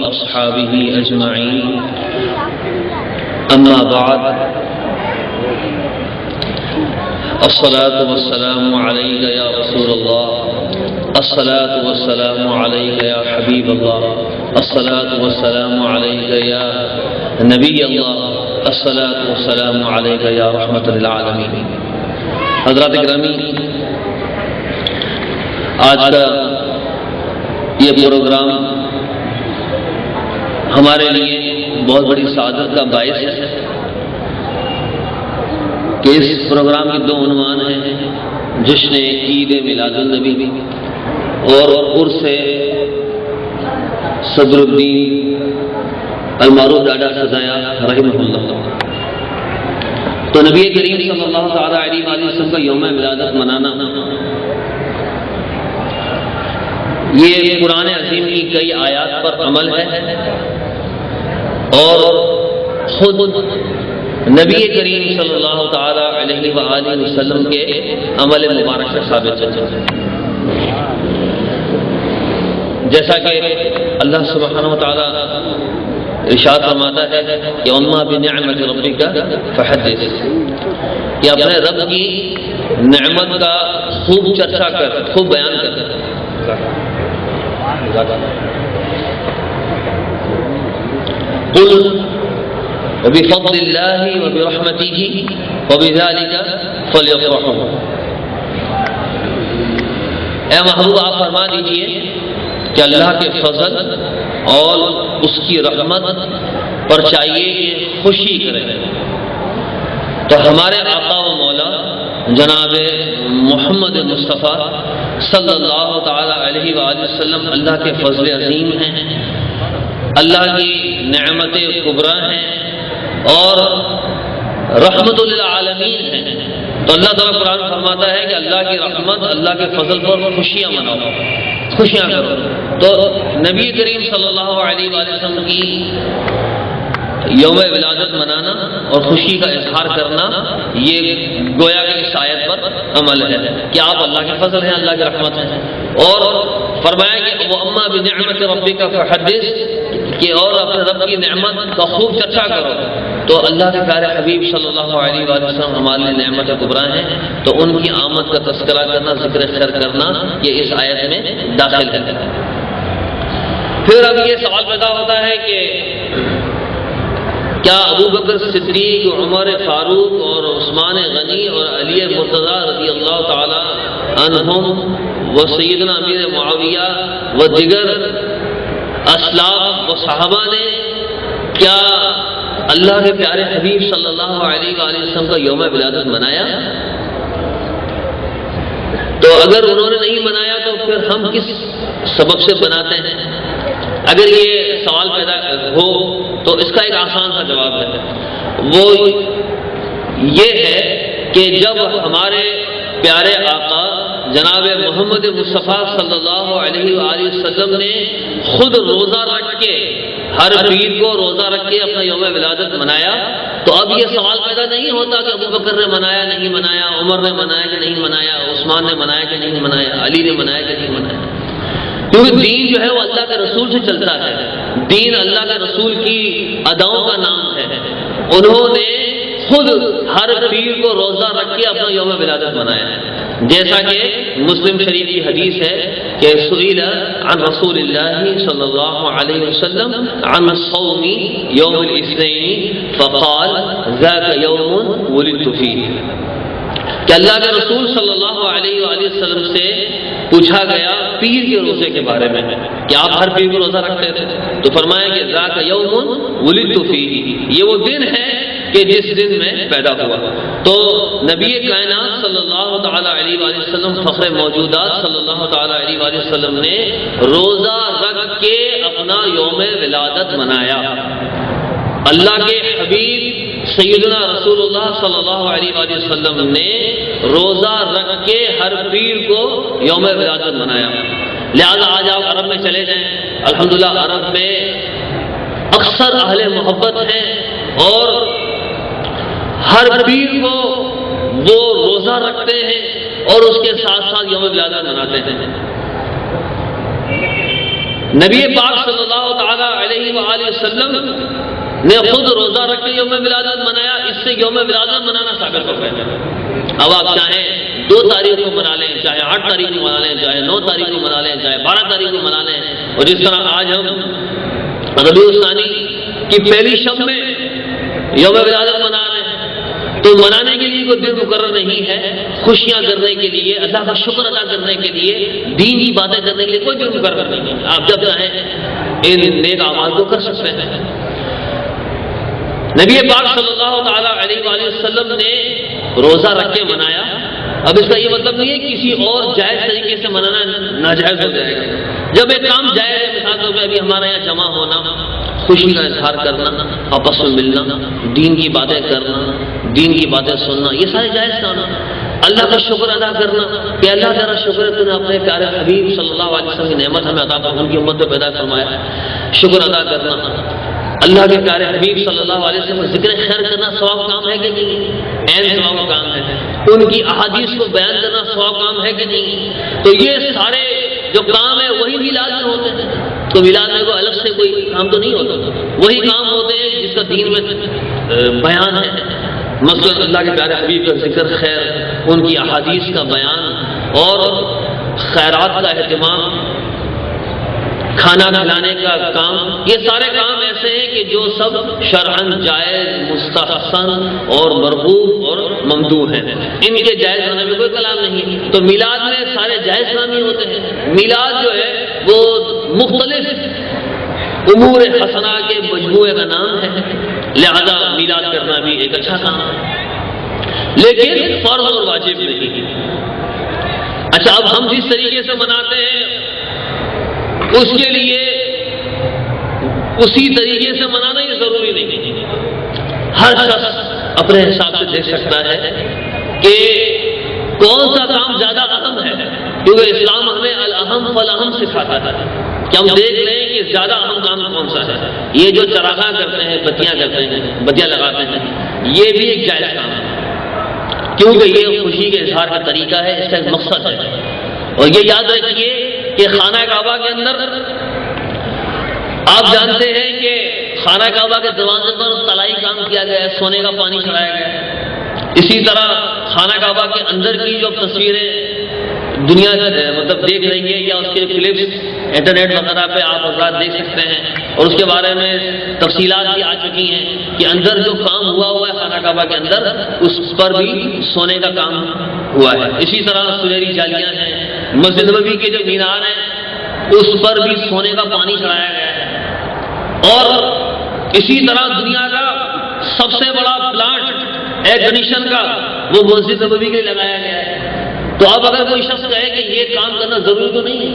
وأصحابه أجمعين أما بعد الصلاة والسلام عليك يا رسول الله الصلاة والسلام عليك يا حبيب الله الصلاة والسلام عليك يا نبي الله الصلاة والسلام عليك يا رحمة للعالمين. حضرات گرامی، آج کا یہ پروگرام ہمارے لیے بہت بڑی سعادت کا باعث ہے کہ اس پروگرام کے دو عنوان ہیں: جشن عید میلاد النبی اور عرس صدر الدین المعروف ڈاڈا سزایا رحمہ اللہ. تو نبی کریم صلی اللہ تعالی علیہ وآلہ وسلم کا یوم ولادت منانا یہ قرآن عظیم کی کئی آیات پر عمل ہے اور خود نبی کریم صلی اللہ تعالی علیہ وآلہ وسلم کے عمل مبارک سے ثابت ہے. جیسا کہ اللہ سبحانہ وتعالی ارشاد فرماتا ہے کہ اما بنعمت ربک فحدث، کہ اپنے رب کی نعمت کا خوب چرچا کر، خوب بیان کر. قل بفضل اللہ وبرحمتہ وبذلک فلیفرحوا. اے محبوب، آپ فرما دیجئے کہ اللہ کے فضل اور اس کی رحمت پر چاہیے کہ خوشی کریں. تو ہمارے آقا و مولا جناب محمد مصطفیٰ صلی اللہ تعالی علیہ وآلہ وسلم اللہ کے فضل عظیم ہیں، اللہ کی نعمت کبریٰ ہیں اور رحمت للعالمین ہیں. تو اللہ تعالیٰ قرآن فرماتا ہے کہ اللہ کی رحمت، اللہ کے فضل پر خوشیاں مناؤ، خوشیاں کرو. تو نبی کریم صلی اللہ علیہ وآلہ وسلم کی یوم ولادت منانا اور خوشی کا اظہار کرنا یہ گویا کہ اس آیت پر عمل ہے کہ آپ اللہ کے فضل ہیں، اللہ کی رحمت ہیں. اور فرمایا کہ وَأَمَّا بِنِعْمَةِ رَبِّكَ فَحَدِّثْ، کہ اور اپنے رب کی نعمت کا خوب چرچا کرو. تو اللہ کے پیارے حبیب صلی اللہ علیہ وآلہ وسلم ہمارے لیے نعمت کبریٰ ہیں، تو ان کی آمد کا تذکرہ کرنا، ذکر خیر کرنا یہ اس آیت میں داخل ہے. پھر اب یہ سوال پیدا ہوتا ہے کہ کیا ابو بکر صدیق، عمر فاروق اور عثمان غنی اور علی مرتضیٰ رضی اللہ تعالی عنہم و سیدنا امیر معاویہ و دیگر اسلاف و صحابہ نے کیا اللہ کے پیارے حبیب صلی اللہ علیہ وآلہ وسلم کا یوم ولادت منایا؟ تو اگر انہوں نے نہیں منایا تو پھر ہم کس سبب سے مناتے ہیں؟ اگر یہ سوال پیدا ہو تو اس کا ایک آسان سا جواب ہے، وہ یہ ہے کہ جب ہمارے پیارے آقا جناب محمد مصطفیٰ صلی اللہ علیہ وآلہ وسلم نے خود روزہ رکھ کے، ہر پیر کو روزہ رکھ کے اپنا یوم ولادت منایا، تو اب یہ سوال پیدا نہیں ہوتا کہ ابو بکر نے منایا نہیں منایا، عمر نے منایا کہ نہیں منایا، عثمان نے منایا کہ نہیں منایا، علی نے منایا کہ نہیں منایا. کیونکہ دین جو ہے وہ اللہ کے رسول سے چلتا ہے، دین اللہ کے رسول کی اداؤں کا نام ہے. انہوں نے خود ہر پیر کو روزہ رکھ کے اپنا یوم ولادت منایا ہے. جیسا کہ مسلم شریف کی حدیث ہے کہ سئل عن رسول اللہ صلی اللہ علیہ وسلم عن الصوم یوم الاثنین فقال ذاک یوم ولدت فیہ، کہ اللہ کے رسول صلی اللہ علیہ وآلہ وسلم سے پوچھا گیا پیر کے روزے کے بارے میں کہ آپ ہر پیر کو روزہ رکھتے تھے، تو فرمایا کہ ذاک یوم ولدت فیہ، یہ وہ دن ہے کہ جس دن میں پیدا ہوا. تو نبی کائنات صلی اللہ تعالی علیہ وآلہ وسلم، فخر موجودات صلی اللہ تعالی علیہ وآلہ وسلم نے روزہ رکھ کے اپنا یوم ولادت منایا. اللہ کے حبیب سیدنا رسول اللہ صلی اللہ علیہ وآلہ وسلم نے روزہ رکھ کے ہر پیر کو یوم ولادت منایا. لہذا آج آپ عرب میں چلے جائیں، الحمدللہ عرب میں اکثر اہل محبت ہیں اور ہر پیر کو وہ روزہ رکھتے ہیں اور اس کے ساتھ ساتھ یوم ولادت مناتے ہیں. نبی پاک صلی اللہ تعالی علیہ وآلہ وسلم نے خود روزہ رکھ کے یوم ولادت منایا، اس سے یوم ولادت منانا ثابت ہو گیا۔ اب آپ چاہیں 2 تاریخ کو منا لیں، چاہے 8 تاریخ کو منا لیں، چاہے 9 تاریخ کو منا لیں، چاہے 12 تاریخ کو منا لیں، اور جس طرح آج ہم ربیع الثانی کی پہلی شب میں یوم ولادت منا رہے ہیں، تو منانے کے لیے کوئی دن مقرر نہیں ہے، خوشیاں کرنے کے لیے، اللہ کا شکر ادا کرنے کے لیے، دین کی باتیں کرنے کے لیے کوئی دن مقرر نہیں ہے۔ آپ جب چاہیں ان نیک اعمال کو کر سکتے ہیں۔ نبی پاک صلی اللہ تعالی علیہ وآلہ وسلم نے روزہ رکھ کے منایا۔ اب اس کا یہ مطلب نہیں ہے کسی اور جائز طریقے سے منانا ناجائز ہو جائے گا۔ جب ایک کام جائز ہے، مثال طور پہ ابھی ہمارے یہاں جمع ہونا، خوشی کا اظہار کرنا، آپس میں ملنا، دین کی باتیں کرنا، دین کی باتیں سننا، یہ سارے جائز کام ہیں۔ اللہ کا شکر ادا کرنا کہ اللہ تعالیٰ شکر ہے تو نے اپنے پیارے حبیب صلی اللہ علیہ وسلم کی نعمت ہمیں عطا فرمائی، ان کی امت میں پیدا فرمایا، شکر ادا کرنا۔ اللہ کے پیارے حبیب صلی اللہ علیہ وسلم ذکر خیر کرنا ثواب کام ہے کہ نہیں؟ عین ثواب کام ہے۔ ان کی احادیث کو بیان کرنا ثواب کام ہے کہ نہیں؟ تو یہ سارے جو کام ہے وہی میلاد میں ہوتے ہیں۔ تو میلاد میں کوئی الگ سے کوئی کام تو نہیں ہوتا، وہی کام ہوتے ہیں جس کا دین میں بیان ہے۔ مثلا اللہ کے پیارے حبیب کا ذکر خیر، ان کی احادیث کا بیان اور خیرات کا اہتمام، کھانا کھلانے کا کام، یہ سارے کام ایسے ہیں کہ جو سب شرعاً جائز، مستحسن اور مرغوب اور ممدوح ہیں، ان کے جائز ہونے میں کوئی کلام نہیں ہے۔ تو میلاد میں سارے جائز کام ہی ہوتے ہیں۔ میلاد جو ہے وہ مختلف امور حسنہ کے مجموعے کا نام ہے، لہذا میلاد کرنا بھی ایک اچھا کام ہے، لیکن فرض اور واجب نہیں۔ اچھا، اب ہم جس طریقے سے مناتے ہیں اس کے لیے اسی طریقے سے منانا یہ ضروری نہیں ہے۔ ہر شخص اپنے حساب سے دیکھ سکتا ہے کہ کون سا کام زیادہ اہم ہے، کیونکہ اسلام ہمیں الاہم فالاہم سکھاتا ہے کہ ہم دیکھ لیں کہ زیادہ اہم کام کون سا ہے۔ یہ جو چراغاں کرتے ہیں، بتیاں کرتے ہیں، بتیاں لگاتے ہیں، یہ بھی ایک جائز کام ہے، کیونکہ یہ خوشی کے اظہار کا طریقہ ہے، اس کا ایک مقصد ہے۔ اور یہ یاد رکھیے کہ خانہ کعبہ کے اندر آپ جانتے ہیں کہ خانہ کعبہ کے دروازے پر طلائی کام کیا گیا ہے، سونے کا پانی چڑھایا گیا ہے۔ اسی طرح خانہ کعبہ کے اندر کی جو تصویریں دنیا مطلب دیکھ رہی ہے، یا اس کے کلپس انٹرنیٹ وغیرہ پہ آپ حضرات دیکھ سکتے ہیں، اور اس کے بارے میں تفصیلات بھی آ چکی ہیں کہ اندر جو کام ہوا ہے خانہ کعبہ کے اندر، اس پر بھی سونے کا کام ہوا ہے۔ اسی طرح سنہری جالیاں ہیں، مسجد نبوی کے جو مینار ہیں اس پر بھی سونے کا پانی چڑھایا گیا ہے، اور اسی طرح دنیا کا سب سے بڑا پلانٹ ایئر کنڈیشن کا وہ مسجد نبوی کے لیے لگایا گیا ہے۔ تو اب اگر کوئی شخص کہے کہ یہ کام کرنا ضروری تو نہیں ہے،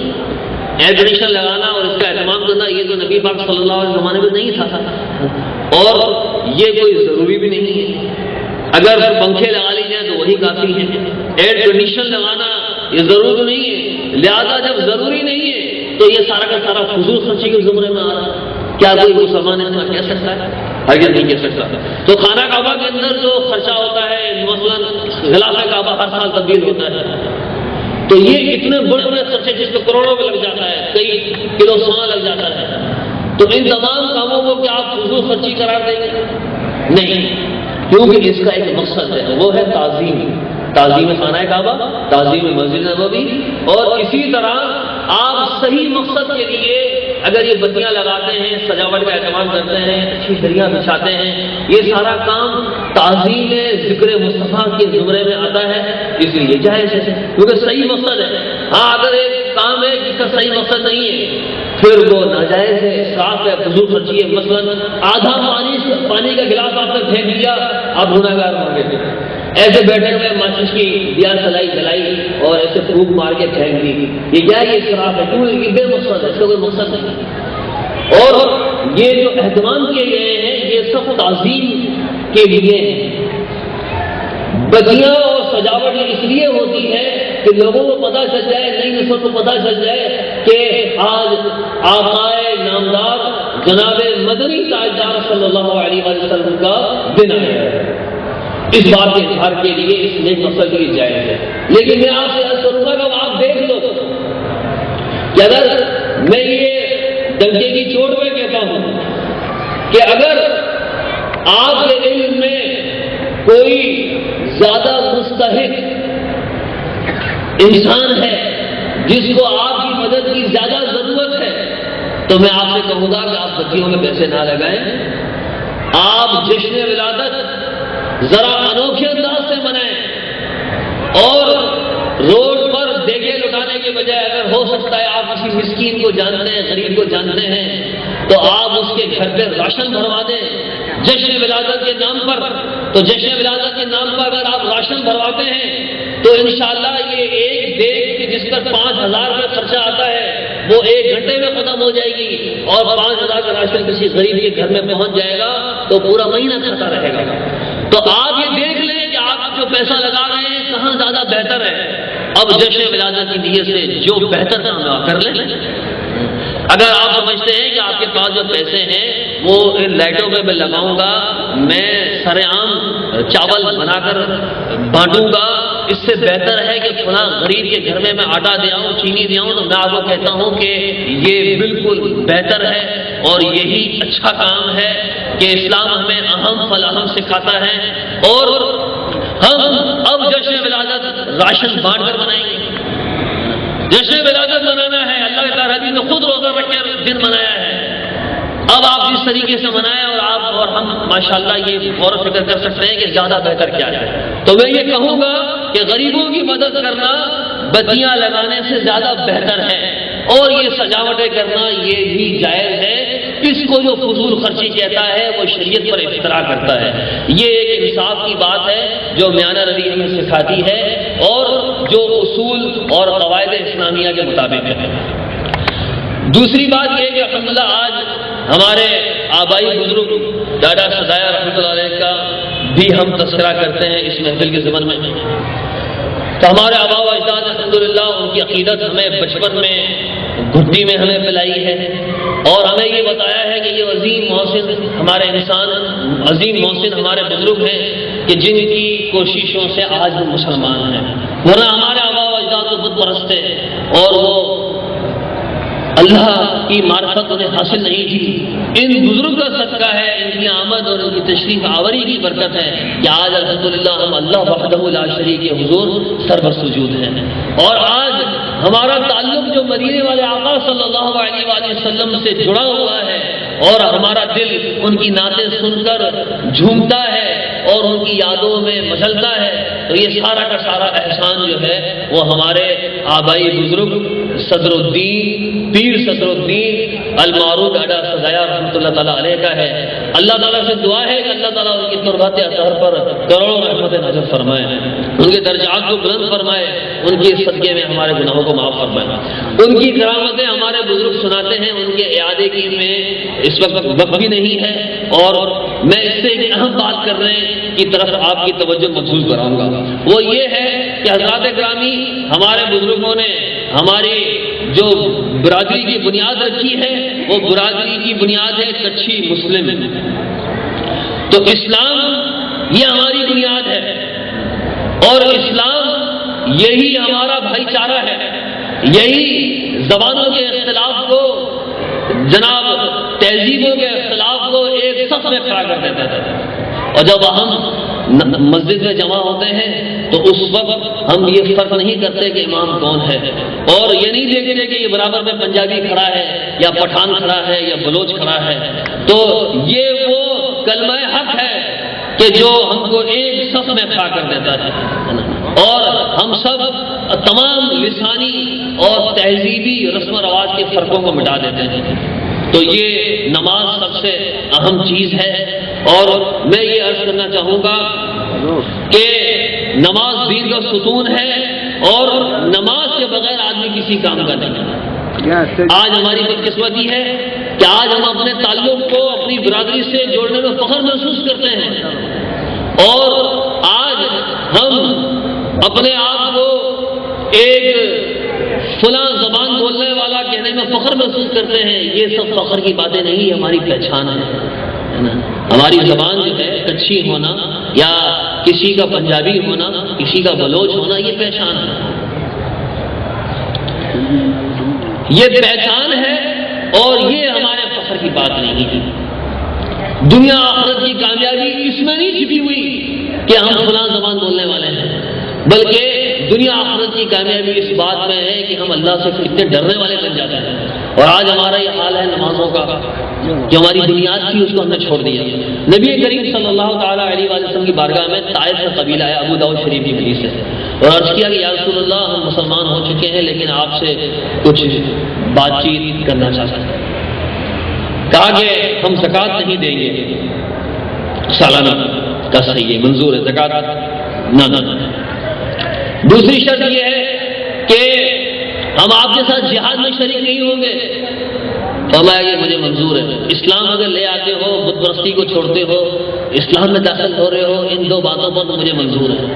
ایئر کنڈیشن لگانا اور اس کا اہتمام کرنا، یہ تو نبی پاک صلی اللہ علیہ زمانے میں نہیں تھا، اور یہ کوئی ضروری بھی نہیں ہے۔ اگر پنکھے لگا لی جائیں تو وہی کافی ہے، ایئر کنڈیشن لگانا یہ ضروری تو نہیں ہے۔ لہذا جب ضروری نہیں ہے تو یہ سارا کا سارا فضول خرچی کے زمرے میں آ رہا ہے۔ کیا کوئی مسلمان اس میں کہہ سکتا ہے؟ ہرگز نہیں کہہ سکتا۔ تو خانہ کعبہ کے اندر جو خرچہ ہوتا ہے، مثلاً غلاف کعبہ ہر سال تبدیل ہوتا ہے، تو یہ اتنے بڑے بڑے خرچے جس میں کروڑوں میں لگ جاتا ہے، کئی کلو سونا لگ جاتا ہے، تو ان تمام کاموں کو کیا آپ فضول خرچی قرار دیں گے؟ نہیں، کیونکہ اس کا ایک مقصد ہے، وہ ہے تعظیم خانہ کعبہ، تعظیم مسجد نبوی۔ اور اسی طرح آپ صحیح مقصد کے لیے اگر یہ بتیاں لگاتے ہیں، سجاوٹ کا اہتمام کرتے ہیں، اچھی دریاں بچھاتے ہیں، یہ سارا کام تعظیم ذکر مصطفیٰ کے زمرے میں آتا ہے، اس لیے جائز ہے، کیونکہ صحیح مقصد ہے۔ ہاں، اگر ایک کام ہے جس کا صحیح مقصد نہیں ہے پھر وہ ناجائز ہے، اسراف ہے، فضول خرچی ہے۔ مثلاً آدھا پانی کا گلاس آپ نے پھینک دیا، آپ گناہ گار ہوں گے۔ ایسے بیٹھے ہوئے ماچس کی دیا جلائی اور ایسے پھونک مار کے پھینک دی، یہ کیا ہے؟ یہ اسراف ہے، کیوں؟ یہ بے مقصد ہے، اس کا کوئی مقصد نہیں۔ اور یہ جو اہتمام کیے گئے ہیں یہ سب تعظیم کے لیے ہیں۔ بتیاں اور سجاوٹ اس لیے ہوتی ہے کہ لوگوں کو پتہ چل جائے، نئی نسل کو پتہ چل جائے کہ آج آقائے نامدار جناب مدنی تاجدار صلی اللہ علیہ وسلم کا دن ہے۔ اس بات کے اظہار کے لیے اس نیک مقصد کے لیے جائز ہے۔ لیکن میں آپ سے عرض کروں گا کہ آپ دیکھ لو کہ اگر میں یہ ڈنکے کی چوٹ پہ کہتا ہوں کہ اگر آپ کے علم میں کوئی زیادہ مستحق انسان ہے جس کو آپ کی مدد کی زیادہ ضرورت ہے تو میں آپ سے کہوں گا کہ آپ بچیوں میں پیسے نہ لگائیں، آپ جشن ولادت ذرا انوکھے انداز سے منائیں، اور روڈ پر دیگے لٹانے کے بجائے اگر ہو سکتا ہے آپ کسی مسکین کو جانتے ہیں، غریب کو جانتے ہیں، تو آپ اس کے گھر پہ راشن بھروا دیں جشن ولادت کے نام پر۔ تو جشن ولادت کے نام پر اگر آپ راشن بھرواتے ہیں تو انشاءاللہ یہ ایک دیگ جس پر 5,000 روپے خرچہ آتا ہے وہ 1 گھنٹے میں ختم ہو جائے گی، اور 5,000 کا راشن کسی غریب کے گھر میں پہنچ جائے گا تو پورا مہینہ کھاتا رہے گا۔ تو آپ یہ دیکھ لیں کہ آپ جو پیسہ لگا رہے ہیں کہاں زیادہ بہتر ہے۔ اب جشن ولادت کی نیت سے جو بہتر کام آپ کر لیں۔ اگر آپ سمجھتے ہیں کہ آپ کے پاس جو پیسے ہیں وہ ان لائٹوں پہ میں لگاؤں گا، میں سر عام چاول بنا کر بانٹوں گا، اس سے بہتر ہے کہ فلاں غریب کے گھر میں آٹا دے آؤں، چینی دے آؤں، تو میں آپ کو کہتا ہوں کہ یہ بالکل بہتر ہے اور یہی اچھا کام ہے کہ اسلام ہمیں اہم فلاہم سکھاتا ہے۔ اور ہم اب جشن ولادت راشن بانٹ کر منائیں گے۔ جشن ولادت منانا ہے، اللہ تعالیٰ نے خود روزہ رکھ کے دن منایا ہے۔ اب آپ جس طریقے سے منائیں اور آپ اور ہم ماشاءاللہ یہ غور و فکر کر سکتے ہیں کہ زیادہ بہتر کیا ہے۔ تو میں یہ کہوں گا کہ غریبوں کی مدد کرنا بتیاں لگانے سے زیادہ بہتر ہے، اور یہ سجاوٹیں کرنا یہ بھی جائز ہے۔ اس کو جو فضول خرچی کہتا ہے وہ شریعت پر افترا کرتا ہے۔ یہ ایک انصاف کی بات ہے جو میانہ روی ہمیں سکھاتی ہے اور جو اصول اور قواعد اسلامیہ کے مطابق ہے۔ دوسری بات یہ کہ الحمدللہ آج ہمارے آبائی بزرگ دادا سدایا رحمۃ اللہ علیہ کا بھی ہم تذکرہ کرتے ہیں اس محفل کے ضمن میں۔ تو ہمارے آبا و اجداد الحمدللہ ان کی عقیدت ہمیں بچپن میں گھٹی میں ہمیں پلائی ہے، اور ہمیں یہ بتایا ہے کہ یہ عظیم محسن ہمارے انسان، عظیم محسن ہمارے بزرگ ہیں کہ جن کی کوششوں سے آج ہم مسلمان ہیں، ورنہ ہمارے آبا و اجداد تو بت پرست تھے اور وہ اللہ کی معرفت انہیں حاصل نہیں تھی۔ ان بزرگ کا صدقہ ہے، ان کی آمد اور ان کی تشریف آوری کی برکت ہے کہ آج الحمدللہ ہم اللہ وحدہ لا شریک کے حضور سربر سجود ہیں، اور آج ہمارا تعلق جو مدینے والے آقا صلی اللہ علیہ وآلہ وسلم سے جڑا ہوا ہے، اور ہمارا دل ان کی نعتیں سن کر جھومتا ہے اور ان کی یادوں میں مچلتا ہے، تو یہ سارا کا سارا احسان جو ہے وہ ہمارے آبائی بزرگ صدر الدین پیر صدر الدین المعروف ڈاڈا سدایا رحمۃ اللہ تعالیٰ علیہ کا ہے۔ اللہ تعالیٰ سے دعا ہے کہ اللہ تعالیٰ ان کی تربات اطہر پر کروڑوں رحمت نازل فرمائے، ان کے درجات کو بلند فرمائے، ان کے صدقے میں ہمارے گناہوں کو معاف فرمائے۔ ان کی کرامتیں ہمارے بزرگ سناتے ہیں، ان کے اعادے کی میں اس وقت بھی نہیں ہے، اور میں اس سے ایک اہم بات کرنے کی طرف آپ کی توجہ مبذول کراؤں گا، وہ یہ ہے کہ حضرات گرامی ہمارے بزرگوں نے ہماری جو برادری کی بنیاد رکھی ہے وہ برادری کی بنیاد ہے کچھی مسلم، تو اسلام یہ ہماری بنیاد ہے، اور اسلام یہی ہمارا بھائی چارہ ہے، یہی زبانوں کے اختلاف کو، جناب تہذیبوں کے اختلاف کو ایک صف میں کھڑا کر دیتا ہے۔ اور جب ہم مسجد میں جمع ہوتے ہیں تو اس وقت ہم یہ فرق نہیں کرتے کہ امام کون ہے، اور یہ نہیں دیکھتے کہ یہ برابر میں پنجابی کھڑا ہے یا پٹھان کھڑا ہے یا بلوچ کھڑا ہے، تو یہ وہ کلمہ حق ہے کہ جو ہم کو ایک صف میں کھڑا کر دیتا ہے، اور ہم سب تمام لسانی اور تہذیبی رسم و رواج کے فرقوں کو مٹا دیتے ہیں۔ تو یہ نماز سب سے اہم چیز ہے، اور میں یہ عرض کرنا چاہوں گا کہ نماز دین کا ستون ہے، اور نماز کے بغیر آدمی کسی کام کا نہیں ہے۔ آج ہماری بدقسمتی ہے کہ آج ہم اپنے تعلق کو اپنی برادری سے جوڑنے میں فخر محسوس کرتے ہیں، اور آج ہم اپنے آپ کو ایک فلاں زبان بولنے والا کہنے میں فخر محسوس کرتے ہیں۔ یہ سب فخر کی باتیں نہیں، ہماری پہچان ہے نا۔ ہماری زبان جو ہے کچھی ہونا یا کسی کا پنجابی ہونا، کسی کا بلوچ ہونا، یہ پہچان ہے، یہ پہچان ہے، اور یہ ہمارے فخر کی بات نہیں ہے. دنیا آخرت کی کامیابی اس میں نہیں چھپی ہوئی کہ ہم فلاں زبان بولنے والے ہیں، بلکہ دنیا آخرت کی کامیابی اس بات میں ہے کہ ہم اللہ سے کتنے ڈرنے والے بن جاتے ہیں. اور آج ہمارا یہ حال ہے نمازوں کا، جو ہماری بنیاد تھی اس کو ہم نے چھوڑ دیا. نبی کریم صلی اللہ تعالیٰ علیہ وسلم کی بارگاہ میں طائف کا قبیلہ ہے، ابو داؤد شریف کی حدیث ہے، اور عرض کیا کہ یا رسول اللہ ہم مسلمان ہو چکے ہیں لیکن آپ سے کچھ بات چیت کرنا چاہتے ہیں. کہا کہ ہم زکوٰۃ نہیں دیں گے سالانہ کا، صحیح منظور ہے زکوٰۃ نہ. دوسری شرط یہ ہے کہ ہم آپ کے ساتھ جہاد میں شریک نہیں ہوں گے. فرمایا کہ مجھے منظور ہے. اسلام اگر لے آتے ہو، بت پرستی کو چھوڑتے ہو، اسلام میں داخل ہو رہے ہو، ان دو باتوں پر تو مجھے منظور ہے.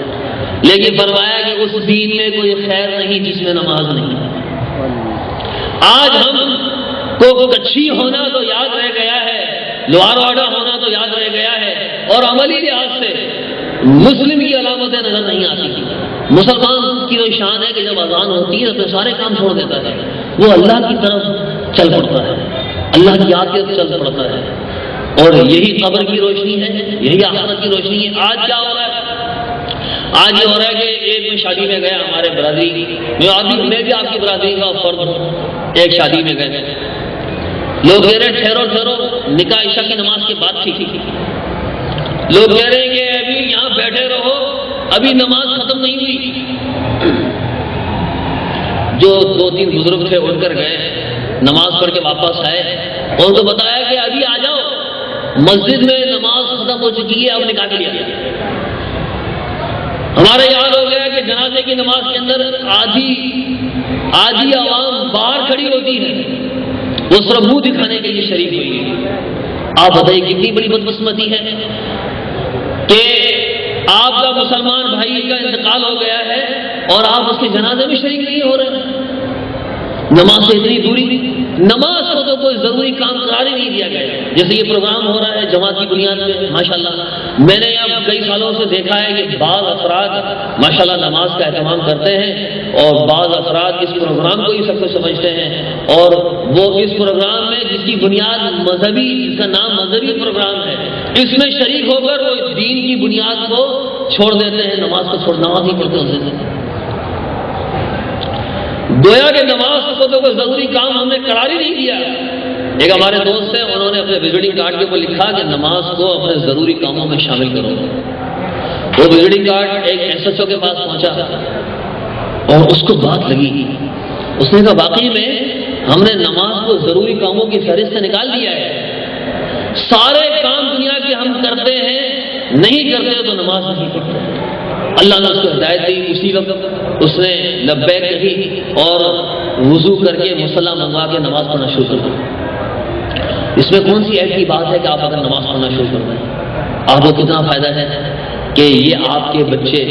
لیکن فرمایا کہ اس دین میں کوئی خیر نہیں جس میں نماز نہیں. آج ہم کو کچھی ہونا تو یاد رہ گیا ہے، لوہار واڈا ہونا تو یاد رہ گیا ہے، اور عملی لحاظ سے مسلم کی علامتیں نظر نہیں آتی. مسلمان کی وہ شان ہے کہ جب اذان ہوتی ہے تو سارے کام چھوڑ دیتا ہے، وہ اللہ کی طرف چل پڑتا ہے، اللہ کی یاد کی طرف چل پڑتا ہے. اور یہی قبر کی روشنی ہے، یہی آخرت کی روشنی ہے. آج کیا ہو رہا ہے؟ آج یہ ہو رہا ہے کہ ایک میں شادی میں گیا ہمارے برادری میں بھی آپ کی برادری کا فرد ہوں، ایک شادی میں گئے، لوگ کہہ رہے ٹھہرو ٹھہرو، نکاح عشاء کی نماز کے بعد تھی. لوگ کہہ رہے ہیں کہ ابھی یہاں بیٹھے رہو، ابھی نماز ختم نہیں ہوئی. جو 2-3 بزرگ تھے اٹھ کر گئے، نماز پڑھ کے واپس آئے، اور ان کو بتایا کہ ابھی آ جاؤ، مسجد میں نماز ختم ہو چکی ہے، اب نکاح کے لیے. ہمارا یہ حال ہو گیا کہ جنازے کی نماز کے اندر آدھی عوام باہر کھڑی ہوتی ہے، وہ صرف منہ دکھانے کے لیے شریک ہوئی ہے. آپ بتائیے کتنی بڑی بدقسمتی ہے کہ آپ کا مسلمان بھائی کا انتقال ہو گیا ہے اور آپ اس کے جنازے میں شریک نہیں ہو رہے ہیں. نماز سے اتنی دوری، نماز کو تو کوئی ضروری کام قرار ہی نہیں دیا گیا. جیسے یہ پروگرام ہو رہا ہے جماعت کی بنیاد پہ، ماشاءاللہ میں نے اب کئی سالوں سے دیکھا ہے کہ بعض افراد ماشاءاللہ نماز کا اہتمام کرتے ہیں، اور بعض افراد اس پروگرام کو ہی سب کچھ سمجھتے ہیں، اور وہ اس پروگرام میں جس کی بنیاد مذہبی، جس کا نام مذہبی پروگرام ہے، اس میں شریک ہو کر وہ دین کی بنیاد کو چھوڑ دیتے ہیں، نماز کو چھوڑ، نماز نہیں پڑھتے اس دن. گویا کہ نماز کو تو کوئی ضروری کام ہم نے قرار ہی نہیں دیا. ایک ہمارے دوست ہیں، انہوں نے اپنے وزٹنگ کارڈ کے اوپر لکھا کہ نماز کو اپنے ضروری کاموں میں شامل کرو. وہ وزٹنگ کارڈ ایک SHO کے پاس پہنچا اور اس کو بات لگی. اس نے کہا واقعی میں ہم نے نماز کو ضروری کاموں کی فہرست سے نکال دیا ہے. سارے کام دنیا کے ہم کرتے ہیں، نہیں کرتے تو نماز نہیں پڑھتے. اللہ نے اس کو ہدایت دی. اسی وقت اس نے لبیک کہی اور وضو کر کے مصلی منگوا کے نماز پڑھنا شروع کر دی. اس میں کون سی عیب کی بات ہے کہ آپ اگر نماز پڑھنا شروع کر دیں؟ آپ کو کتنا فائدہ ہے کہ یہ آپ کے بچے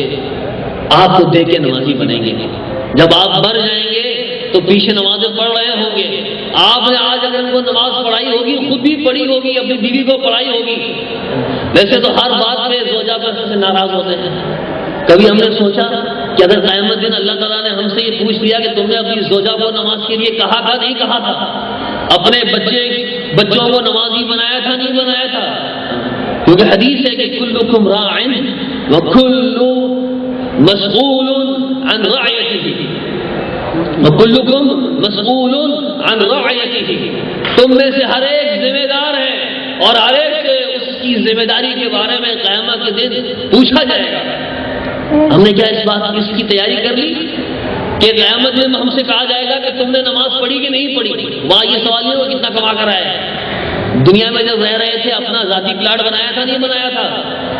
آپ کو دیکھ کے نمازی بنیں گے. جب آپ مر جائیں گے تو پیچھے نمازیں پڑھ رہے ہوں گے. آپ نے آج اگر ان کو نماز پڑھائی ہوگی، خود بھی پڑھی ہوگی، اپنی بیوی کو پڑھائی ہوگی. ویسے تو ہر بات پہ زوجہ پر سے ناراض ہوتے ہیں. کبھی ہم نے سوچا کہ اگر قیامت دن اللہ تعالیٰ نے ہم سے یہ پوچھ لیا کہ تم نے اپنی زوجہ کو نماز کے لیے کہا تھا نہیں کہا تھا، اپنے بچوں کو نمازی بنایا تھا نہیں بنایا تھا؟ کیونکہ حدیث ہے کہ کلکم راع وکل مسئول عن رعیتہ، وکلکم مسئول عن رعیتہ. تم میں سے ہر ایک ذمہ دار ہے اور ہر ایک سے اس کی ذمہ داری کے بارے میں قیامت کے دن پوچھا جائے گا. ہم نے کیا اس کی تیاری کر لی کہ قیامت میں ہم سے کہا جائے گا کہ تم نے نماز پڑھی کہ نہیں پڑھی؟ وہاں یہ سوال نہیں ہوگا کتنا کما کر آئے. دنیا میں جب رہ رہے تھے اپنا ذاتی پلاٹ بنایا تھا نہیں بنایا تھا؟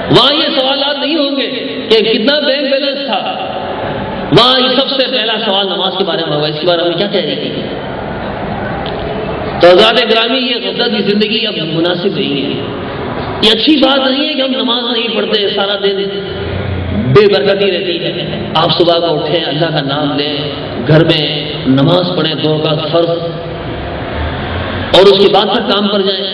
وہاں یہ سوالات نہیں ہوں گے کہ کتنا بینک بیلنس تھا. وہاں یہ سب سے پہلا سوال نماز کے بارے میں ہوگا. اس کے بارے میں کیا تیاری کی؟ تو حضرات گرامی، یہ غفلت کی زندگی اب مناسب نہیں ہے. یہ اچھی بات نہیں ہے کہ ہم نماز نہیں پڑھتے، سارا دن بے برکتی رہتی ہے. آپ صبح کو اٹھیں، اللہ کا نام لیں، گھر میں نماز پڑھیں 2 رکعت فرض، اور اس کے بعد تک کام پر جائیں.